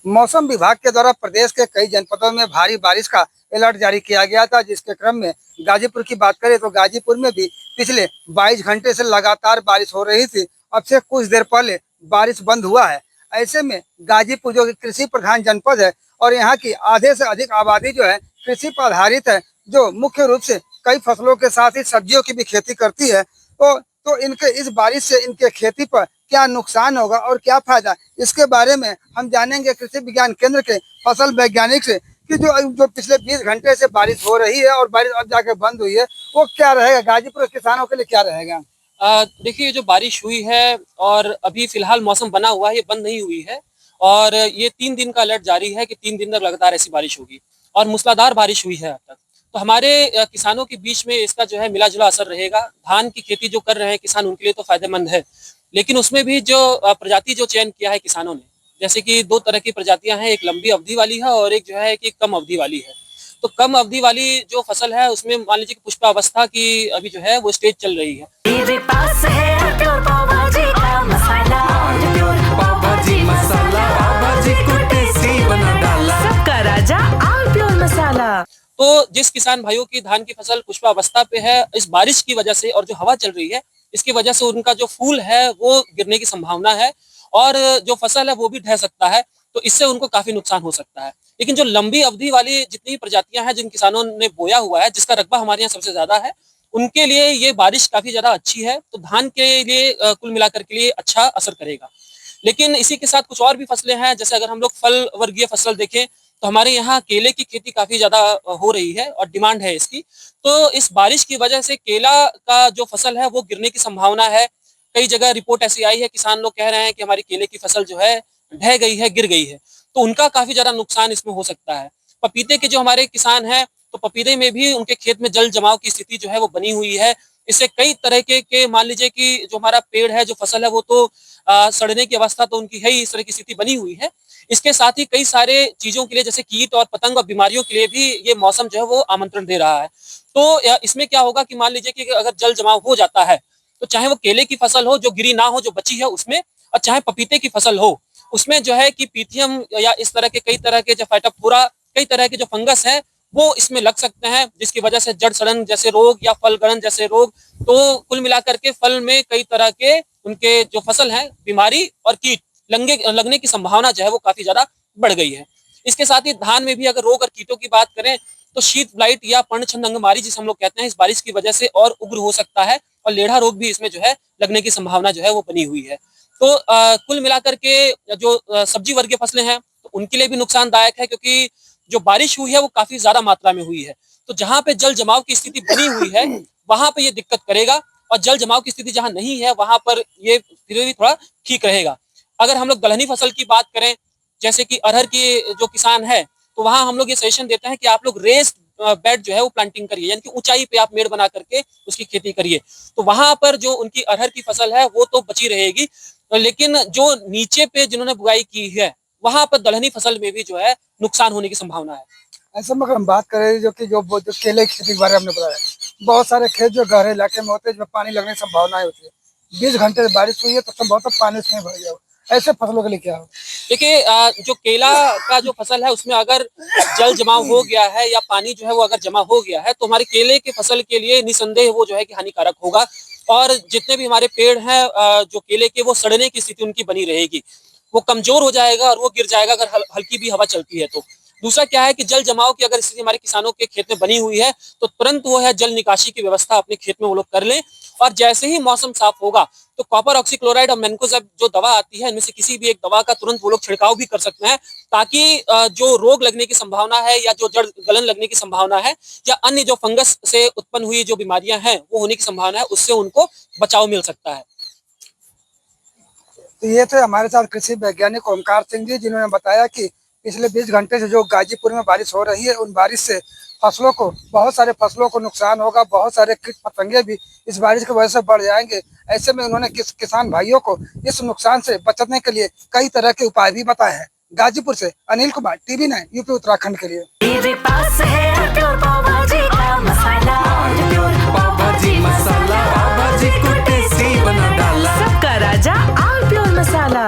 मौसम विभाग के द्वारा प्रदेश के कई जनपदों में भारी बारिश का अलर्ट जारी किया गया था, जिसके क्रम में गाजीपुर की बात करें तो गाजीपुर में भी पिछले 22 घंटे से लगातार बारिश हो रही थी। अब से कुछ देर पहले बारिश बंद हुआ है। ऐसे में गाजीपुर जो कि कृषि प्रधान जनपद है और यहाँ की आधे से अधिक आबादी जो है कृषि पर आधारित है, जो मुख्य रूप से कई फसलों के साथ ही सब्जियों की भी खेती करती है। तो इनके इस बारिश से इनके खेती पर क्या नुकसान होगा और क्या फायदा, इसके बारे में हम जानेंगे कृषि विज्ञान केंद्र के फसल वैज्ञानिक से कि जो पिछले 20 घंटे से बारिश हो रही है और बारिश अब जाके बंद हुई है, वो क्या रहेगा गाजीपुर के किसानों के लिए, क्या रहेगा। देखिए, जो बारिश हुई है और अभी फिलहाल मौसम बना हुआ है, ये बंद नहीं हुई है और ये 3 दिन का अलर्ट जारी है कि 3 दिन तक लगातार ऐसी बारिश होगी और मूसलाधार बारिश हुई है अब तक। तो हमारे किसानों के बीच में इसका जो है मिला-जुला असर रहेगा। धान की खेती जो कर रहे हैं किसान, उनके लिए तो फायदेमंद है, लेकिन उसमें भी जो प्रजाति जो चयन किया है किसानों ने, जैसे कि 2 तरह की प्रजातियां हैं, एक लंबी अवधि वाली है और एक जो है कि कम अवधि वाली है। तो कम अवधि वाली जो फसल है उसमें मान लीजिए कि पुष्पावस्था की अभी जो है वो स्टेज चल रही है। मेरे पास है प्योर पाव भाजी का मसाला, प्योर पाव भाजी मसाला, पाव भाजी को टेस्टी बना डाला, सबका राजा आल प्योर मसाला। तो जिस किसान भाइयों की धान की फसल पुष्पावस्था पे है, इस बारिश की वजह से और जो हवा चल रही है इसकी वजह से उनका जो फूल है वो गिरने की संभावना है और जो फसल है वो भी ढह सकता है। तो इससे उनको काफी नुकसान हो सकता है। लेकिन जो लंबी अवधि वाली जितनी प्रजातियां हैं जिन किसानों ने बोया हुआ है, जिसका रकबा हमारे यहाँ सबसे ज्यादा है, उनके लिए ये बारिश काफी ज्यादा अच्छी है। तो धान के लिए कुल मिलाकर के लिए अच्छा असर करेगा। लेकिन इसी के साथ कुछ और भी फसलें हैं, जैसे अगर हम लोग फल वर्गीय फसल देखें तो हमारे यहाँ केले की खेती काफी ज्यादा हो रही है और डिमांड है इसकी। तो इस बारिश की वजह से केला का जो फसल है वो गिरने की संभावना है। कई जगह रिपोर्ट ऐसी आई है, किसान लोग कह रहे हैं कि हमारी केले की फसल जो है ढह गई है, गिर गई है। तो उनका काफी ज्यादा नुकसान इसमें हो सकता है। पपीते के जो हमारे किसान हैं, तो पपीते में भी उनके खेत में जल जमाव की स्थिति जो है वो बनी हुई है। इससे कई तरह के मान लीजिए कि जो हमारा पेड़ है, जो फसल है, वो तो सड़ने की अवस्था तो उनकी है ही, इस तरह की स्थिति बनी हुई है। इसके साथ ही कई सारे चीजों के लिए, जैसे कीट और पतंग और बीमारियों के लिए भी ये मौसम जो है वो आमंत्रण दे रहा है। तो इसमें क्या होगा कि मान लीजिए कि अगर जल जमाव हो जाता है, तो चाहे वो केले की फसल हो जो गिरी ना हो, जो बची है उसमें, और चाहे पपीते की फसल हो उसमें जो है कि पीथियम या इस तरह के कई तरह के जो फाइटोप्थोरा, कई तरह के जो फंगस है वो इसमें लग सकते हैं, जिसकी वजह से जड़ सड़न जैसे रोग या फल गलन जैसे रोग। तो कुल मिलाकर के फल में कई तरह के उनके जो फसल है, बीमारी और कीट लगने की संभावना जो है वो काफी ज्यादा बढ़ गई है। इसके साथ ही धान में भी अगर रोग और कीटों की बात करें तो शीत ब्लाइट या पर्णछंद अंगमारी जिसे हम लोग कहते हैं, इस बारिश की वजह से और उग्र हो सकता है और लेढ़ा रोग भी इसमें जो है लगने की संभावना जो है वो बनी हुई है। तो कुल मिलाकर के जो सब्जी वर्गीय फसलें हैं तो उनके लिए भी नुकसानदायक है, क्योंकि जो बारिश हुई है वो काफी ज्यादा मात्रा में हुई है। तो जहां पे जल जमाव की स्थिति बनी हुई है वहां पे ये दिक्कत करेगा, और जल जमाव की स्थिति जहां नहीं है वहां पर ये फिर भी थोड़ा ठीक रहेगा। अगर हम लोग दलहनी फसल की बात करें, जैसे कि अरहर के जो किसान है, तो वहां हम लोग ये सजेशन देते हैं कि आप लोग रेस बेड जो है वो प्लांटिंग करिए, यानी कि ऊंचाई पे आप मेड़ बना करके उसकी खेती करिए। तो वहां पर जो उनकी अरहर की फसल है वो तो बची रहेगी, लेकिन जो नीचे पे जिन्होंने बुआई की है वहां पर दलहनी फसल में भी जो है नुकसान होने की संभावना है। ऐसे में अगर हम बात करें जो केले की खेती के बारे में हमने बताया, बहुत सारे खेत जो गहरे इलाके में होते हैं, जिसमें पानी लगने की संभावनाएं होती है। 20 घंटे से बारिश हुई है तो संभवतः पानी उसमें भर गया हो। ऐसे फसलों के लिए क्या हो। देखिए, जो केला का जो फसल है उसमें अगर जल जमाव हो गया है या पानी जो है वो अगर जमा हो गया है तो हमारे केले के फसल के लिए निसंदेह वो जो है कि हानिकारक होगा, और जितने भी हमारे पेड़ हैं जो केले के, वो सड़ने की स्थिति उनकी बनी रहेगी, वो कमजोर हो जाएगा और वो गिर जाएगा अगर हल्की भी हवा चलती है तो। दूसरा क्या है कि जल जमाव की अगर स्थिति हमारे किसानों के खेत में बनी हुई है तो तुरंत वो है जल निकासी की व्यवस्था अपने खेत में वो लोग कर लें, और जैसे ही मौसम साफ होगा तो कॉपर ऑक्सीक्लोराइड और मैनकोजेब जो दवा आती है, इनमें से किसी भी एक दवा का तुरंत वो लोग छिड़काव भी कर सकते हैं, ताकि जो रोग लगने की संभावना है या जो जड़ गलन लगने की संभावना है या अन्य जो फंगस से उत्पन्न हुई जो बीमारियां हैं वो होने की संभावना है, उससे उनको बचाव मिल सकता है। तो ये थे हमारे साथ कृषि वैज्ञानिक ओमकार सिंह जी, जिन्होंने बताया कि पिछले 20 घंटे से जो गाजीपुर में बारिश हो रही है, उन बारिश से बहुत सारे फसलों को नुकसान होगा। बहुत सारे कीट पतंगे भी इस बारिश की वजह से बढ़ जाएंगे। ऐसे में उन्होंने किसान भाइयों को इस नुकसान से बचने के लिए कई तरह के उपाय भी बताए हैं। गाजीपुर से अनिल कुमार, TV9 यूपी उत्तराखंड के लिए। मेरे पास है प्योर पाव भाजी का मसाला, प्योर पाव भाजी मसाला, पाव भाजी को टेस्टी बना डाला, सबका राजा आल प्योर मसाला।